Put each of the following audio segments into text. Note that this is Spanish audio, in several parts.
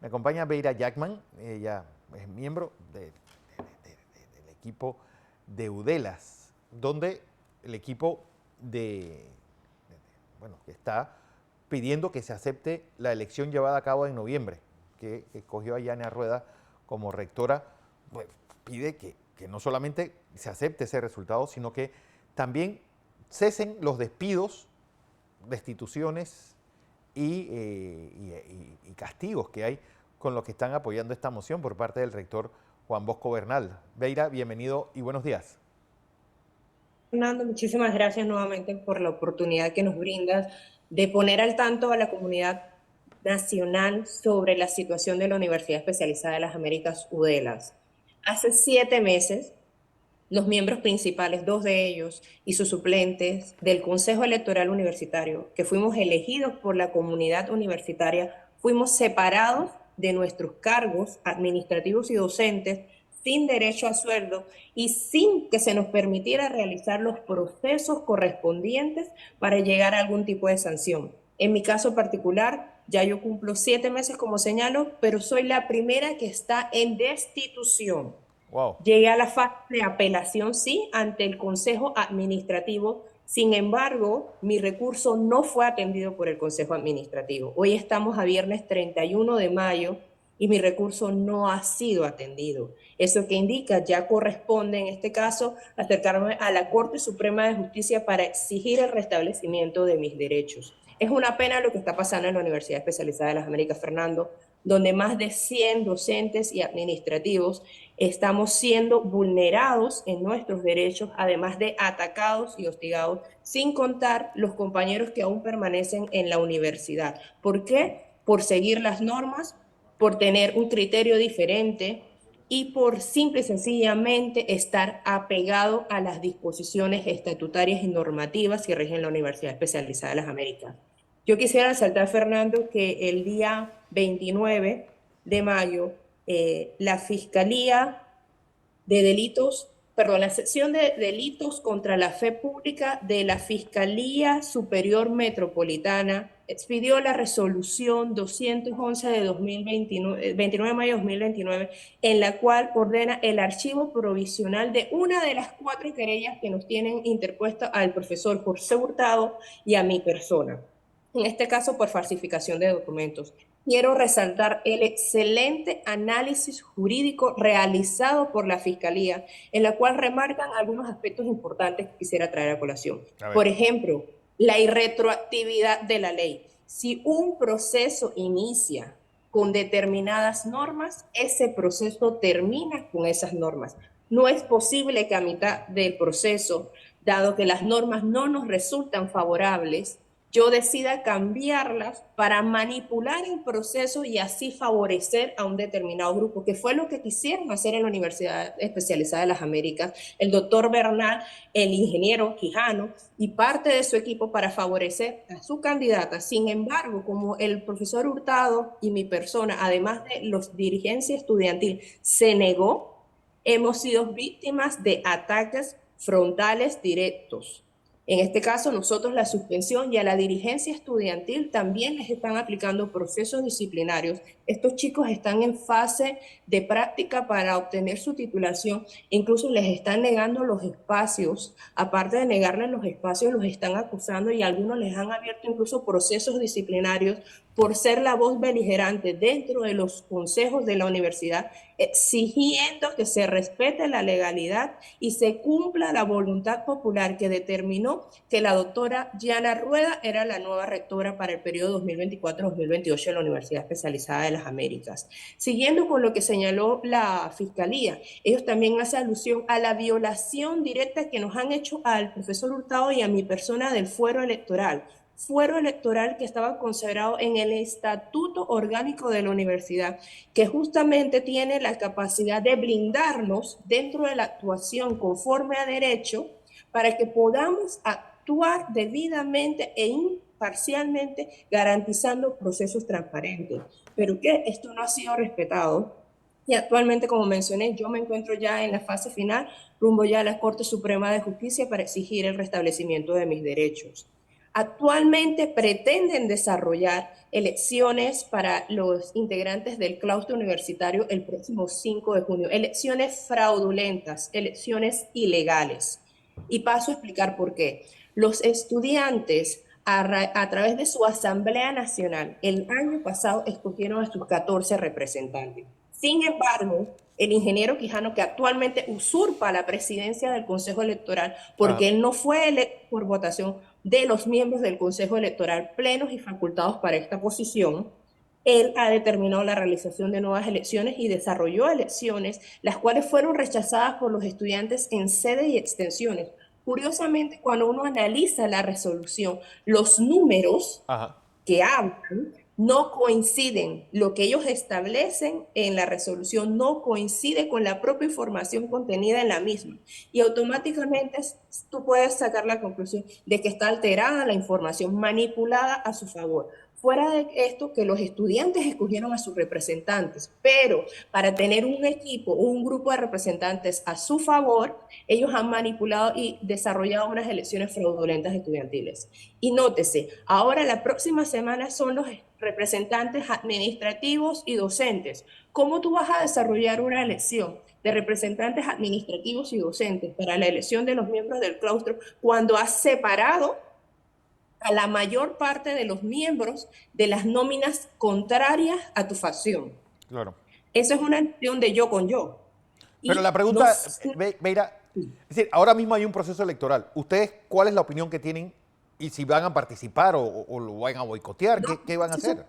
Me acompaña Beira Jackman, ella es miembro del equipo de Udelas, donde el equipo bueno, que está pidiendo que se acepte la elección llevada a cabo en noviembre, que escogió a Yania Rueda como rectora, pues, pide que no solamente se acepte ese resultado, sino que también cesen los despidos, destituciones y castigos que hay con los que están apoyando esta moción por parte del rector Juan Bosco Bernal. Beira, bienvenido y buenos días. Fernando, muchísimas gracias nuevamente por la oportunidad que nos brindas de poner al tanto a la comunidad nacional sobre la situación de la Universidad Especializada de las Américas, UDELAS. Hace 7 meses, los miembros principales, dos de ellos y sus suplentes del Consejo Electoral Universitario, que fuimos elegidos por la comunidad universitaria, fuimos separados de nuestros cargos administrativos y docentes sin derecho a sueldo y sin que se nos permitiera realizar los procesos correspondientes para llegar a algún tipo de sanción. En mi caso particular, ya yo cumplo 7 meses como señalo, pero soy la primera que está en destitución. Wow. Llegué a la fase de apelación, sí, ante el Consejo Administrativo. Sin embargo, mi recurso no fue atendido por el Consejo Administrativo. Hoy estamos a viernes 31 de mayo y mi recurso no ha sido atendido. Eso que indica, ya corresponde en este caso acercarme a la Corte Suprema de Justicia para exigir el restablecimiento de mis derechos. Es una pena lo que está pasando en la Universidad Especializada de las Américas, Fernando, donde más de 100 docentes y administrativos estamos siendo vulnerados en nuestros derechos, además de atacados y hostigados, sin contar los compañeros que aún permanecen en la universidad. ¿Por qué? Por seguir las normas, por tener un criterio diferente y por simple y sencillamente estar apegado a las disposiciones estatutarias y normativas que rigen la Universidad Especializada de las Américas. Yo quisiera resaltar, Fernando, que el día 29 de mayo, la Fiscalía de Delitos, perdón, la sección de delitos contra la fe pública de la Fiscalía Superior Metropolitana expidió la resolución 211 de 2029, 29 de mayo de 2029, en la cual ordena el archivo provisional de una de las 4 querellas que nos tienen interpuesta al profesor José Hurtado y a mi persona, en este caso por falsificación de documentos. Quiero resaltar el excelente análisis jurídico realizado por la Fiscalía, en la cual remarcan algunos aspectos importantes que quisiera traer a colación. A ver. Por ejemplo, la irretroactividad de la ley. Si un proceso inicia con determinadas normas, ese proceso termina con esas normas. No es posible que a mitad del proceso, dado que las normas no nos resultan favorables, yo decida cambiarlas para manipular el proceso y así favorecer a un determinado grupo, que fue lo que quisieron hacer en la Universidad Especializada de las Américas, el doctor Bernal, el ingeniero Quijano y parte de su equipo para favorecer a su candidata. Sin embargo, como el profesor Hurtado y mi persona, además de los dirigencia estudiantil, se negó, hemos sido víctimas de ataques frontales directos. En este caso, nosotros la suspensión y a la dirigencia estudiantil también les están aplicando procesos disciplinarios. Estos chicos están en fase de práctica para obtener su titulación, incluso les están negando los espacios. Aparte de negarles los espacios, los están acusando y algunos les han abierto incluso procesos disciplinarios por ser la voz beligerante dentro de los consejos de la universidad, exigiendo que se respete la legalidad y se cumpla la voluntad popular que determinó que la doctora Yana Rueda era la nueva rectora para el periodo 2024-2028 de la Universidad Especializada de las Américas. Siguiendo con lo que señaló la Fiscalía, ellos también hacen alusión a la violación directa que nos han hecho al profesor Hurtado y a mi persona del fuero electoral que estaba consagrado en el Estatuto Orgánico de la Universidad, que justamente tiene la capacidad de blindarnos dentro de la actuación conforme a derecho para que podamos actuar debidamente e imparcialmente, garantizando procesos transparentes. Pero que esto no ha sido respetado. Y actualmente, como mencioné, yo me encuentro ya en la fase final, rumbo ya a la Corte Suprema de Justicia para exigir el restablecimiento de mis derechos. Actualmente pretenden desarrollar elecciones para los integrantes del claustro universitario el próximo 5 de junio. Elecciones fraudulentas, elecciones ilegales. Y paso a explicar por qué. Los estudiantes, a través de su Asamblea Nacional, el año pasado escogieron a sus 14 representantes. Sin embargo, el ingeniero Quijano, que actualmente usurpa la presidencia del Consejo Electoral, porque él no fue electo por votación de los miembros del Consejo Electoral plenos y facultados para esta posición, él ha determinado la realización de nuevas elecciones y desarrolló elecciones, las cuales fueron rechazadas por los estudiantes en sede y extensiones. Curiosamente, cuando uno analiza la resolución, los números Ajá. que hablan no coinciden. Lo que ellos establecen en la resolución no coincide con la propia información contenida en la misma. Y automáticamente tú puedes sacar la conclusión de que está alterada la información, manipulada a su favor. Fuera de esto, que los estudiantes escogieron a sus representantes, pero para tener un equipo, un grupo de representantes a su favor, ellos han manipulado y desarrollado unas elecciones fraudulentas estudiantiles. Y nótese, ahora la próxima semana son los representantes administrativos y docentes. ¿Cómo tú vas a desarrollar una elección de representantes administrativos y docentes para la elección de los miembros del claustro cuando has separado a la mayor parte de los miembros de las nóminas contrarias a tu facción? Claro. Eso es una elección de yo con yo. Pero la Y no, pregunta, Beira, es decir, ahora mismo hay un proceso electoral. ¿Ustedes cuál es la opinión que tienen y si van a participar o lo van a boicotear? no, ¿Qué van a hacer?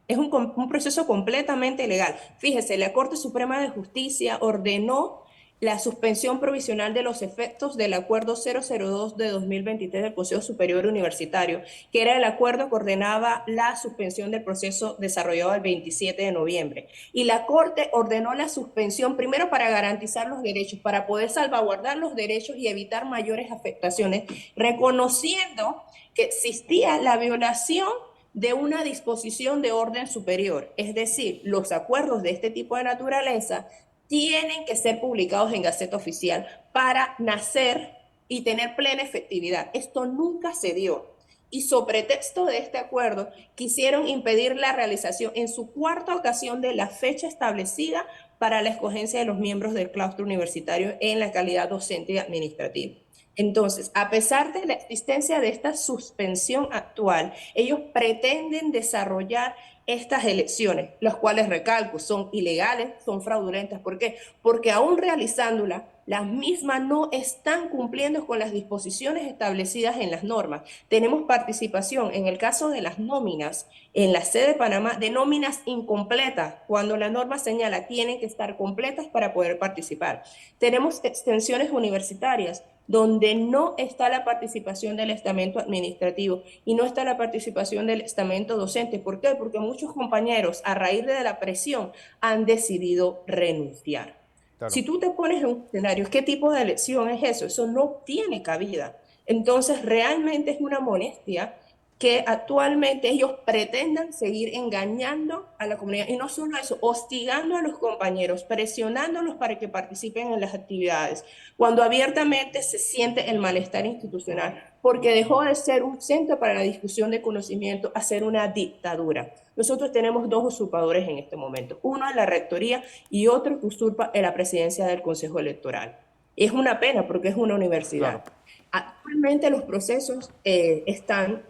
es un proceso completamente legal. Fíjese, la Corte Suprema de Justicia ordenó la suspensión provisional de los efectos del Acuerdo 002 de 2023 del Consejo Superior Universitario, que era el acuerdo que ordenaba la suspensión del proceso desarrollado el 27 de noviembre. Y la Corte ordenó la suspensión primero para garantizar los derechos, para poder salvaguardar los derechos y evitar mayores afectaciones, reconociendo que existía la violación de una disposición de orden superior. Es decir, los acuerdos de este tipo de naturaleza tienen que ser publicados en Gaceta Oficial para nacer y tener plena efectividad. Esto nunca se dio. Y sobre texto de este acuerdo, quisieron impedir la realización en su cuarta ocasión de la fecha establecida para la escogencia de los miembros del claustro universitario en la calidad docente y administrativa. Entonces, a pesar de la existencia de esta suspensión actual, ellos pretenden desarrollar estas elecciones, las cuales, recalco, son ilegales, son fraudulentas. ¿Por qué? Porque aún realizándolas, las mismas no están cumpliendo con las disposiciones establecidas en las normas. Tenemos participación, en el caso de las nóminas, en la sede de Panamá, de nóminas incompletas, cuando la norma señala tienen que estar completas para poder participar. Tenemos extensiones universitarias, donde no está la participación del estamento administrativo y no está la participación del estamento docente. ¿Por qué? Porque muchos compañeros, a raíz de la presión, han decidido renunciar. Claro. Si tú te pones en un escenario, ¿qué tipo de elección es eso? Eso no tiene cabida. Entonces, realmente es una molestia que actualmente ellos pretendan seguir engañando a la comunidad. Y no solo eso, hostigando a los compañeros, presionándolos para que participen en las actividades, cuando abiertamente se siente el malestar institucional, porque dejó de ser un centro para la discusión de conocimiento a ser una dictadura. Nosotros tenemos dos usurpadores en este momento, uno en la rectoría y otro que usurpa en la presidencia del Consejo Electoral. Es una pena porque es una Claro. universidad. Actualmente los procesos están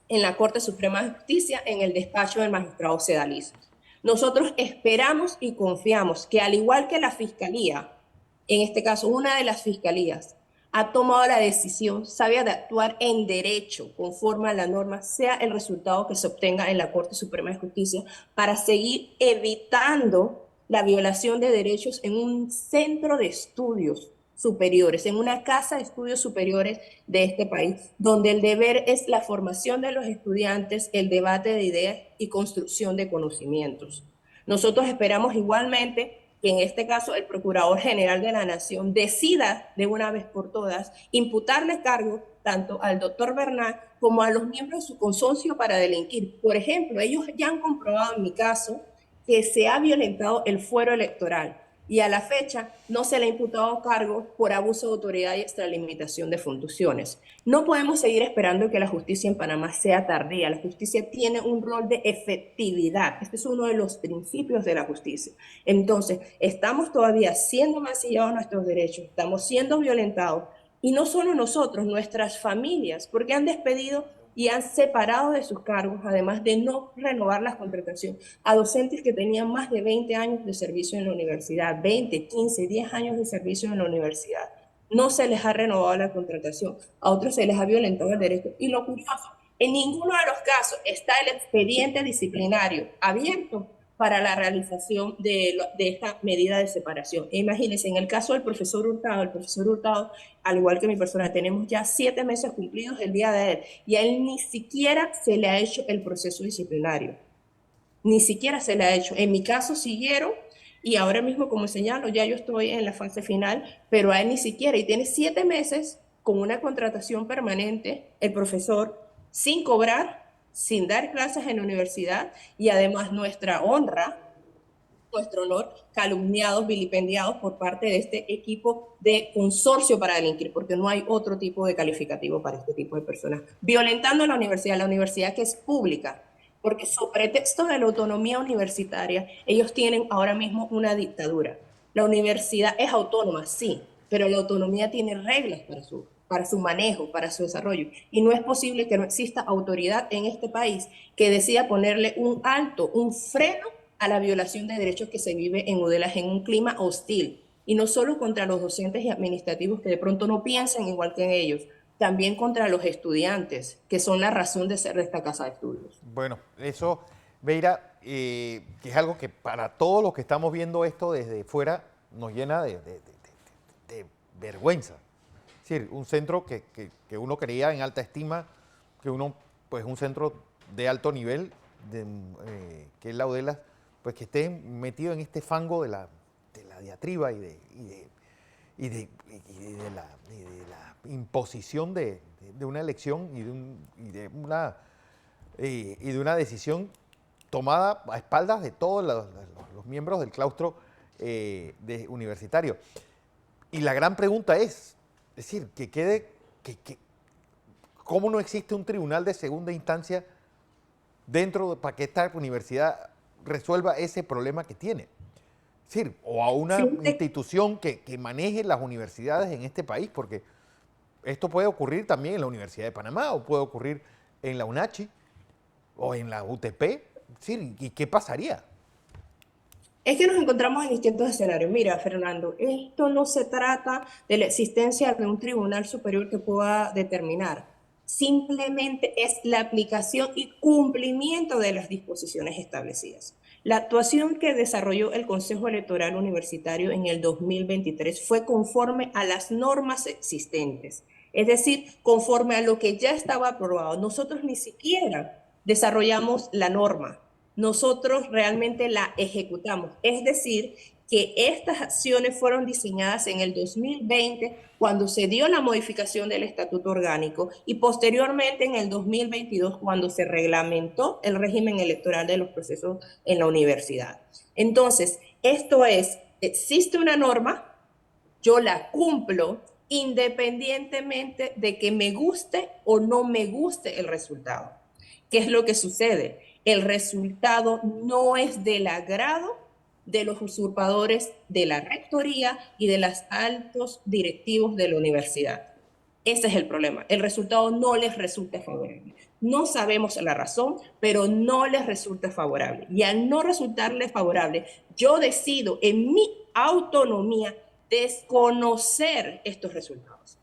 en la Corte Suprema de Justicia, en el despacho del magistrado Sedalizos. Nosotros esperamos y confiamos que, al igual que la Fiscalía, en este caso una de las fiscalías, ha tomado la decisión sabia de actuar en derecho, conforme a la norma, sea el resultado que se obtenga en la Corte Suprema de Justicia, para seguir evitando la violación de derechos en un centro de estudios superiores, en una casa de estudios superiores de este país, donde el deber es la formación de los estudiantes, el debate de ideas y construcción de conocimientos. Nosotros esperamos igualmente que en este caso el Procurador General de la Nación decida de una vez por todas imputarle cargo tanto al doctor Bernal como a los miembros de su consorcio para delinquir. Por ejemplo, ellos ya han comprobado en mi caso que se ha violentado el fuero electoral. y a la fecha no se le ha imputado cargo por abuso de autoridad y extralimitación de funciones. No podemos seguir esperando que la justicia en Panamá sea tardía. La justicia tiene un rol de efectividad. Este es uno de los principios de la justicia. Entonces, estamos todavía siendo mancillados nuestros derechos, estamos siendo violentados, y no solo nosotros, nuestras familias, porque han despedido y han separado de sus cargos, además de no renovar la contratación, a docentes que tenían más de 20 años de servicio en la universidad, 20, 15, 10 años de servicio en la universidad. No se les ha renovado la contratación, a otros se les ha violentado el derecho. Y lo curioso, en ninguno de los casos está el expediente disciplinario abierto para la realización de esta medida de separación. E imagínense, en el caso del profesor Hurtado, al igual que mi persona, tenemos ya 7 meses cumplidos el día de él, y a él ni siquiera se le ha hecho el proceso disciplinario. Ni siquiera se le ha hecho. En mi caso siguieron, y ahora mismo, como señalo, ya yo estoy en la fase final, pero a él ni siquiera, y tiene 7 meses con una contratación permanente, el profesor, sin cobrar, sin dar clases en la universidad, y además nuestra honra, nuestro honor, calumniados, vilipendiados por parte de este equipo de consorcio para delinquir, porque no hay otro tipo de calificativo para este tipo de personas, violentando la universidad que es pública, porque su pretexto de la autonomía universitaria, ellos tienen ahora mismo una dictadura. La universidad es autónoma, sí, pero la autonomía tiene reglas para su manejo, para su desarrollo. Y no es posible que no exista autoridad en este país que decida ponerle un alto, un freno a la violación de derechos que se vive en Udelas en un clima hostil. Y no solo contra los docentes y administrativos que de pronto no piensan igual que ellos, también contra los estudiantes, que son la razón de ser de esta casa de estudios. Bueno, eso, Beira, que es algo que para todos los que estamos viendo esto desde fuera nos llena de vergüenza. Es decir, un centro que uno creía en alta estima, que uno, pues un centro de alto nivel, que es la UDELA, pues que esté metido en este fango de la diatriba y de la imposición de una elección y de una decisión tomada a espaldas de todos los miembros del claustro universitario. Y la gran pregunta es decir, ¿cómo no existe un tribunal de segunda instancia para que esta universidad resuelva ese problema que tiene? Es decir, o a una institución que maneje las universidades en este país, porque esto puede ocurrir también en la Universidad de Panamá, o puede ocurrir en la UNACHI, o en la UTP. Es decir, ¿y qué pasaría? Es que nos encontramos en distintos escenarios. Mira, Fernando, esto no se trata de la existencia de un tribunal superior que pueda determinar. Simplemente es la aplicación y cumplimiento de las disposiciones establecidas. La actuación que desarrolló el Consejo Electoral Universitario en el 2023 fue conforme a las normas existentes, es decir, conforme a lo que ya estaba aprobado. Nosotros ni siquiera desarrollamos la norma, nosotros realmente la ejecutamos. Es decir, que estas acciones fueron diseñadas en el 2020, cuando se dio la modificación del Estatuto Orgánico, y posteriormente en el 2022, cuando se reglamentó el régimen electoral de los procesos en la universidad. Entonces, esto es, existe una norma, yo la cumplo independientemente de que me guste o no me guste el resultado. ¿Qué es lo que sucede? El resultado no es del agrado de los usurpadores de la rectoría y de los altos directivos de la universidad. Ese es el problema. El resultado no les resulta favorable. No sabemos la razón, pero no les resulta favorable. Y al no resultarles favorable, yo decido en mi autonomía desconocer estos resultados.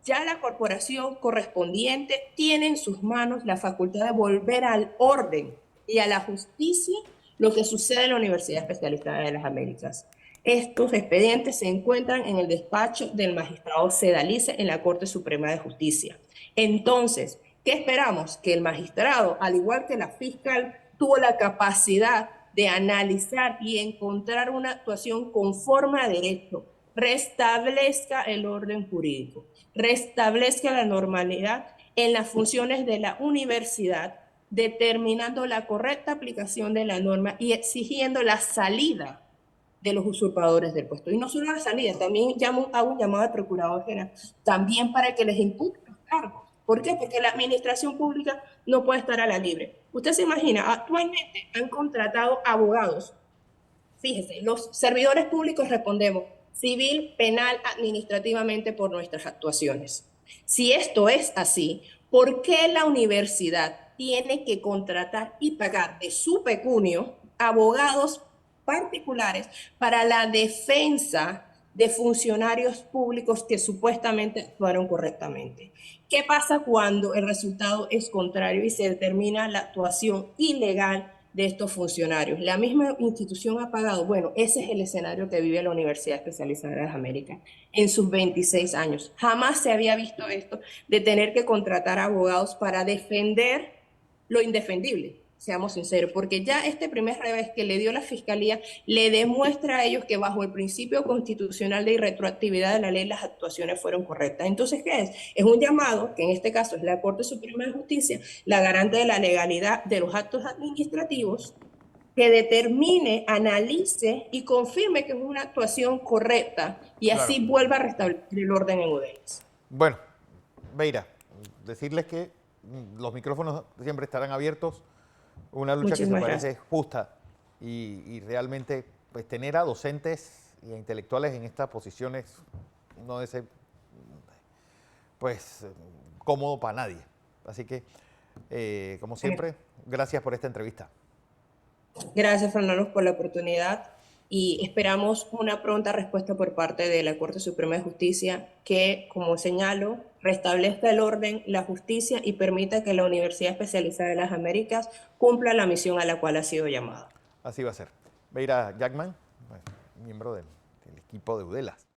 Ya la corporación correspondiente tiene en sus manos la facultad de volver al orden y a la justicia lo que sucede en la Universidad Especializada de las Américas. Estos expedientes se encuentran en el despacho del magistrado Sedalice en la Corte Suprema de Justicia. Entonces, ¿qué esperamos? Que el magistrado, al igual que la fiscal, tuvo la capacidad de analizar y encontrar una actuación conforme a derecho, restablezca el orden jurídico, restablezca la normalidad en las funciones de la universidad, determinando la correcta aplicación de la norma y exigiendo la salida de los usurpadores del puesto. Y no solo la salida, también hago un llamado al Procurador General, también para que les imputen los cargos. ¿Por qué? Porque la administración pública no puede estar a la libre. Usted se imagina, actualmente han contratado abogados. Fíjese, los servidores públicos respondemos civil, penal, administrativamente por nuestras actuaciones. Si esto es así, ¿por qué la universidad tiene que contratar y pagar de su pecunio abogados particulares para la defensa de funcionarios públicos que supuestamente actuaron correctamente? ¿Qué pasa cuando el resultado es contrario y se determina la actuación ilegal de estos funcionarios? La misma institución ha pagado. Bueno, ese es el escenario que vive la Universidad Especializada de las Américas en sus 26 años. Jamás se había visto esto de tener que contratar abogados para defender lo indefendible, seamos sinceros, porque ya este primer revés que le dio la Fiscalía le demuestra a ellos que bajo el principio constitucional de irretroactividad de la ley las actuaciones fueron correctas. Entonces, ¿qué es? Es un llamado, que en este caso es la Corte Suprema de Justicia, la garante de la legalidad de los actos administrativos, que determine, analice y confirme que es una actuación correcta y Claro. así vuelva a restablecer el orden en Udelas. Bueno, Beira, decirles que los micrófonos siempre estarán abiertos. Una lucha que se Muchísimas parece gracias. justa y realmente pues tener a docentes y a intelectuales en estas posiciones no debe ser pues cómodo para nadie. Así que, como siempre, gracias por esta entrevista. Gracias, Fernando, por la oportunidad y esperamos una pronta respuesta por parte de la Corte Suprema de Justicia que, como señalo, restablezca el orden, la justicia y permita que la Universidad Especializada de las Américas cumpla la misión a la cual ha sido llamada. Así va a ser. Beira Jackman, miembro del equipo de Udelas.